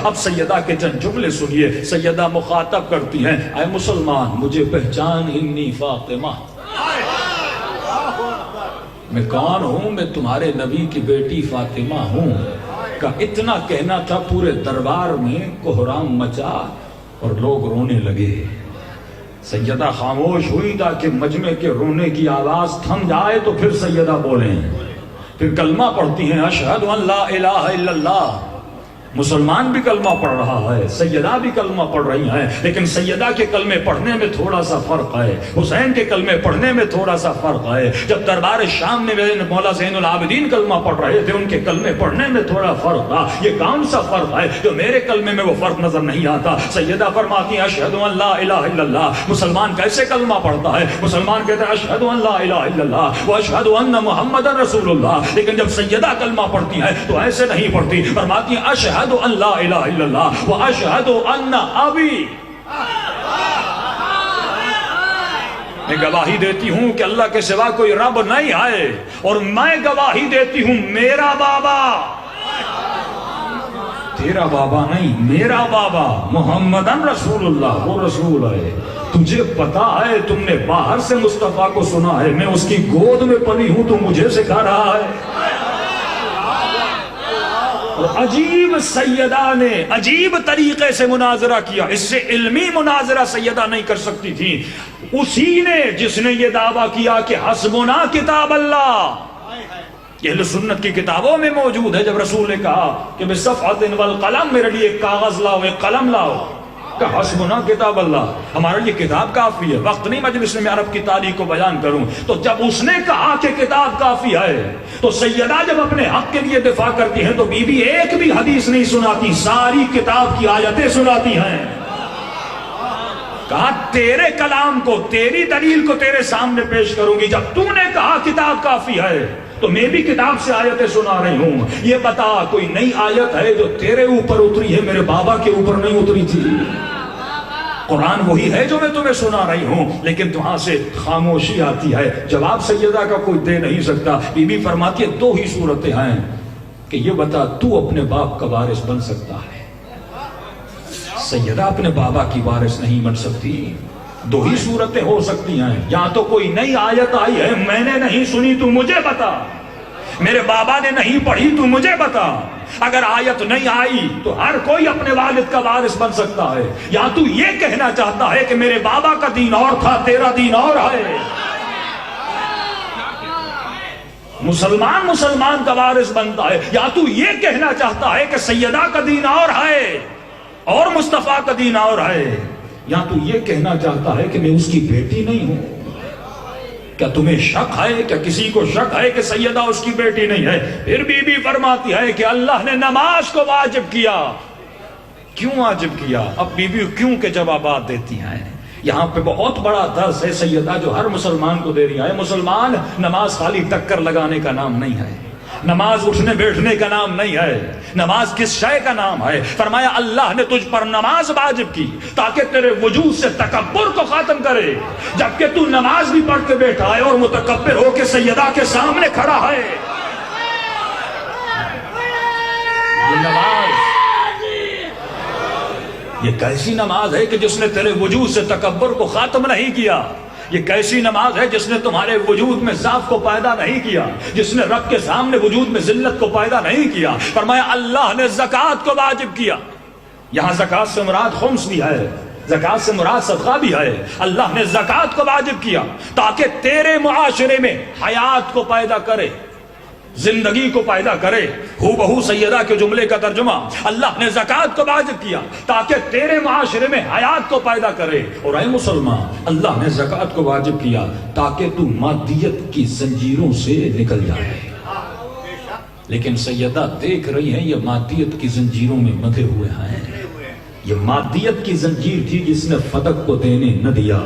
اب سیدہ کے چند جملے سنیے. سیدہ مخاطب کرتی ہیں اے مسلمان مجھے پہچان انی فاطمہ. میں کون ہوں؟ میں تمہارے نبی کی بیٹی فاطمہ ہوں. کا اتنا کہنا تھا پورے دربار میں کوہرام مچا اور لوگ رونے لگے. سیدہ خاموش ہوئی تاکہ مجمع کے رونے کی آواز تھم جائے تو پھر سیدہ بولیں. پھر کلمہ پڑھتی ہیں اشہد ان لا الہ الا اللہ. مسلمان بھی کلمہ پڑھ رہا ہے, سیدہ بھی کلمہ پڑھ رہی ہیں, لیکن سیدہ کے کلمے پڑھنے میں تھوڑا سا فرق ہے, حسین کے کلمے پڑھنے میں تھوڑا سا فرق ہے. جب دربار شام میں مولا زین العابدین کلمہ پڑھ رہے تھے ان کے کلمے پڑھنے میں تھوڑا فرق تھا. یہ کون سا فرق ہے جو میرے کلمے میں وہ فرق نظر نہیں آتا؟ سیدہ فرماتی ہیں اشہد ان لا الہ الا اللہ. مسلمان کیسے کلمہ پڑھتا ہے؟ مسلمان کہتا ہے اشہد ان لا الہ الا اللہ واشہد ان محمد رسول اللہ. لیکن جب سیدہ کلمہ پڑھتی ہے تو ایسے نہیں پڑھتی. فرماتی ہیں اشہد ان لا الہ الا اللہ واشہد ان ابی. میں گواہی دیتی ہوں کہ اللہ کے سوا کوئی رب نہیں ہے, اور میں گواہی دیتی ہوں میرا بابا, تیرا بابا نہیں میرا بابا محمد رسول اللہ, وہ رسول ہے. تجھے پتا ہے, تم نے باہر سے مصطفیٰ کو سنا ہے, میں اس کی گود میں پلی ہوں, تو مجھے سکھا رہا ہے. عجیب سیدہ نے عجیب طریقے سے مناظرہ کیا. اس سے علمی مناظرہ سیدہ نہیں کر سکتی تھی. اسی نے جس نے یہ دعویٰ کیا کہ حسبنا کتاب اللہ, یہ اہل سنت کی کتابوں میں موجود ہے. جب رسول نے کہا کہ بصفحۃ والقلم, میرے لیے ایک کاغذ لاؤ ایک قلم لاؤ, کہ حسبنا کتاب اللہ, ہمارے لیے کتاب کافی ہے. وقت نہیں مجلس میں عرب کی تاریخ کو بیان کروں. تو جب اس نے کہا کہ کتاب کافی ہے, تو سیدہ جب اپنے حق کے لیے دفاع کرتی ہیں تو بی بی ایک بھی حدیث نہیں سناتی, ساری کتاب کی آیتیں سناتی ہیں. کہا تیرے کلام کو, تیری دلیل کو تیرے سامنے پیش کروں گی. جب تو نے کہا کتاب کافی ہے تو میں بھی کتاب سے آیتیں سنا رہی ہوں. یہ بتا کوئی نئی آیت ہے جو تیرے اوپر اتری ہے, میرے بابا کے اوپر نہیں اتری تھی. قرآن وہی ہے جو میں تمہیں سنا رہی ہوں, لیکن وہاں سے خاموشی آتی ہے. جواب سیدہ کا کوئی دے نہیں سکتا. بی بی فرماتی ہے دو ہی صورتیں ہیں کہ یہ بتا تو اپنے باپ کا وارث بن سکتا ہے. سیدہ اپنے بابا کی وارث نہیں بن سکتی. دو ہی صورتیں ہو سکتی ہیں, یا تو کوئی نئی آیت آئی ہے میں نے نہیں سنی تو مجھے بتا, میرے بابا نے نہیں پڑھی تو مجھے بتا. اگر آیت نہیں آئی تو ہر کوئی اپنے والد کا وارث بن سکتا ہے. یا تو یہ کہنا چاہتا ہے کہ میرے بابا کا دین اور تھا تیرا دین اور ہے. مسلمان کا وارث بنتا ہے. یا تو یہ کہنا چاہتا ہے کہ سیدہ کا دین اور ہے اور مصطفیٰ کا دین اور ہے. یا تو یہ کہنا چاہتا ہے کہ میں اس کی بیٹی نہیں ہوں. کیا تمہیں شک ہے, کیا کسی کو شک ہے کہ سیدہ اس کی بیٹی نہیں ہے؟ پھر بی بی فرماتی ہے کہ اللہ نے نماز کو واجب کیا. کیوں واجب کیا؟ اب بی بی کیوں کے جوابات دیتی ہیں. یہاں پہ بہت بڑا درس ہے سیدہ جو ہر مسلمان کو دے رہی ہے. مسلمان, نماز خالی ٹکر لگانے کا نام نہیں ہے, نماز اٹھنے بیٹھنے کا نام نہیں ہے, نماز کس شے کا نام ہے؟ فرمایا اللہ نے تجھ پر نماز واجب کی تاکہ تیرے وجود سے تکبر کو ختم کرے. جبکہ تو نماز بھی پڑھ کے بیٹھا ہے اور متکبر ہو کے سیدہ کے سامنے کھڑا ہے. یہ نماز, یہ کیسی نماز ہے کہ جس نے تیرے وجود سے تکبر کو ختم نہیں کیا؟ یہ کیسی نماز ہے جس نے تمہارے وجود میں ضعف کو پیدا نہیں کیا, جس نے رب کے سامنے وجود میں ذلت کو پیدا نہیں کیا؟ فرمایا اللہ نے زکوٰۃ کو واجب کیا. یہاں زکوٰۃ سے مراد خمس بھی ہے, زکوٰۃ سے مراد صدقہ بھی ہے. اللہ نے زکوٰۃ کو واجب کیا تاکہ تیرے معاشرے میں حیات کو پیدا کرے, زندگی کو پیدا کرے. ہو بہو سیدہ کے جملے کا ترجمہ, اللہ نے زکوٰۃ کو واجب کیا تاکہ تیرے معاشرے میں حیات کو پیدا کرے. اور اے مسلمان, اللہ نے زکوٰۃ کو واجب کیا تاکہ تو مادیت کی زنجیروں سے نکل جائے. لیکن سیدہ دیکھ رہی ہیں یہ مادیت کی زنجیروں میں بندھے ہوئے ہیں. یہ مادیت کی زنجیر تھی جس نے فتق کو دینے نہ دیا.